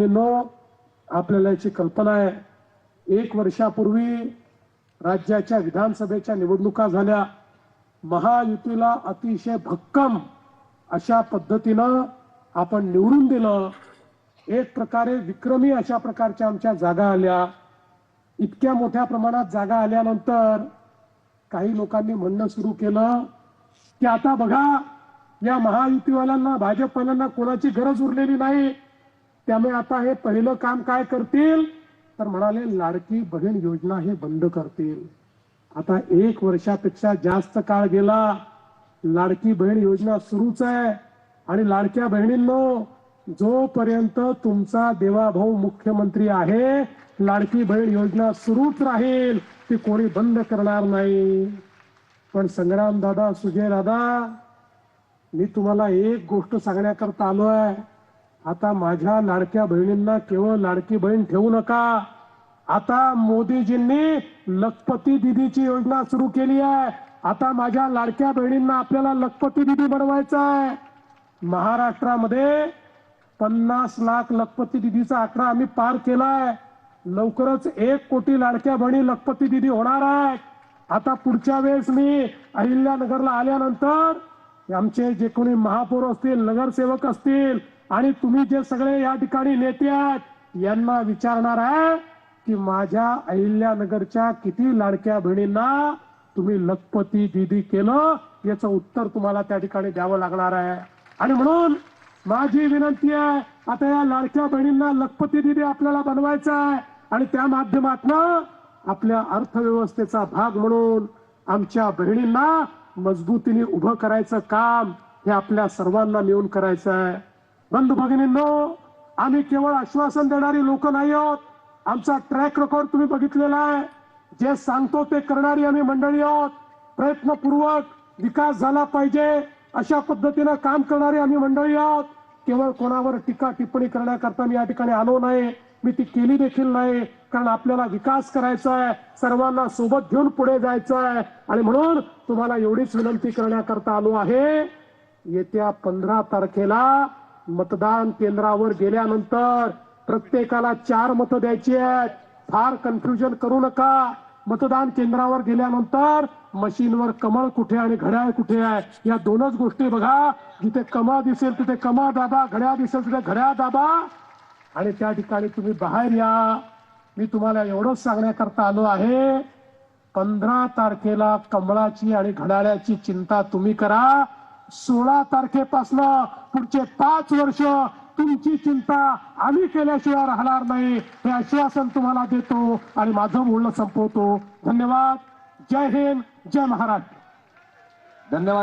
आपल्याला याची कल्पना आहे, 1 वर्षापूर्वी राज्याच्या विधानसभेच्या निवडणुका झाल्या. महायुतीला अतिशय भक्कम अशा पद्धतीनं आपण निवडून दिलं. एक प्रकारे विक्रमी अशा प्रकारच्या आमच्या जागा आल्या. इतक्या मोठ्या प्रमाणात जागा आल्यानंतर काही लोकांनी म्हणणं सुरू केलं की आता बघा, या महायुतीवाल्यांना, भाजपवाल्यांना कोणाची गरज उरलेली नाही, त्यामुळे आता हे पहिलं काम काय करतील तर म्हणाले लाडकी बहीण योजना हे बंद करतील. आता 1 वर्षापेक्षा जास्त काळ गेला, लाडकी बहीण योजना सुरूच आहे. आणि लाडक्या बहिणींनो, जोपर्यंत तुमचा देवाभाऊ मुख्यमंत्री आहे, लाडकी बहीण योजना सुरूच राहील, ती कोणी बंद करणार नाही. पण संग्राम दादा, सुजय दादा, मी तुम्हाला एक गोष्ट सांगण्याकरता आलोय. आता माझ्या लाडक्या बहिणींना केवळ लाडकी बहीण ठेवू नका. आता मोदीजींनी लखपती दीदीची योजना सुरू केली आहे. आता माझ्या लाडक्या बहिणींना आपल्याला लखपती दीदी बनवायचं आहे. महाराष्ट्रामध्ये 50 लाख लखपती दीदीचा आकडा आम्ही पार केलाय. लवकरच 1 कोटी लाडक्या बहिणी लखपती दीदी होणार आहेत. आता पुढच्या वेळेस मी अहिल्यानगरला आल्यानंतर आमचे जे कोणी महापौर असतील, नगरसेवक असतील आणि तुम्ही जे सगळे या ठिकाणी नेते आहेत, यांना विचारणार आहे की माझ्या अहिल्यानगरच्या किती लाडक्या बहिणींना तुम्ही लखपती दीदी केलं, याचं उत्तर तुम्हाला त्या ठिकाणी द्यावं लागणार आहे. आणि म्हणून माझी विनंती आहे, आता या लाडक्या बहिणींना लखपती दीदी आपल्याला बनवायचं आहे आणि त्या माध्यमातून आपल्या अर्थव्यवस्थेचा भाग म्हणून आमच्या बहिणींना मजबूतीने उभं करायचं काम हे आपल्या सर्वांना मिळून करायचं आहे. बंधू भगिनींनो, आम्ही केवळ आश्वासन देणारी लोक नाही आहोत. आमचा ट्रॅक रेकॉर्ड तुम्ही बघितलेला आहे. जे सांगतो ते करणारी आम्ही मंडळी आहोत. प्रयत्नपूर्वक विकास झाला पाहिजे अशा पद्धतीनं काम करणारी आम्ही मंडळी आहोत. केवळ कोणावर टीका टिप्पणी करण्याकरता मी या ठिकाणी आलो नाही, मी ती केली देखील नाही. कारण आपल्याला विकास करायचा आहे, सर्वांना सोबत घेऊन पुढे जायचं आहे. आणि म्हणून तुम्हाला एवढीच विनंती करण्याकरता आलो आहे, येत्या 15 तारखेला मतदान केंद्रावर गेल्यानंतर प्रत्येकाला 4 मतं द्यायची आहेत. फार कन्फ्युजन करू नका. मतदान केंद्रावर गेल्यानंतर मशीनवर कमळ कुठे आणि घड्याळ कुठे आहे, या 2च गोष्टी बघा. जिथे कमळ दिसेल तिथे कमळ दाबा, घड्याळ दिसेल तिथे घड्याळ दाबा आणि त्या ठिकाणी तुम्ही बाहेर या. मी तुम्हाला एवढंच सांगण्याकरता आलो आहे, 15 तारखेला कमळाची आणि घड्याळाची चिंता तुम्ही करा. 16 तारखेपासून पुढचे 5 वर्ष तुमची चिंता आम्ही केल्याशिवाय राहणार नाही, हे आश्वासन तुम्हाला देतो आणि माझं बोलणं संपवतो. धन्यवाद. जय हिंद, जय महाराष्ट्र. धन्यवाद.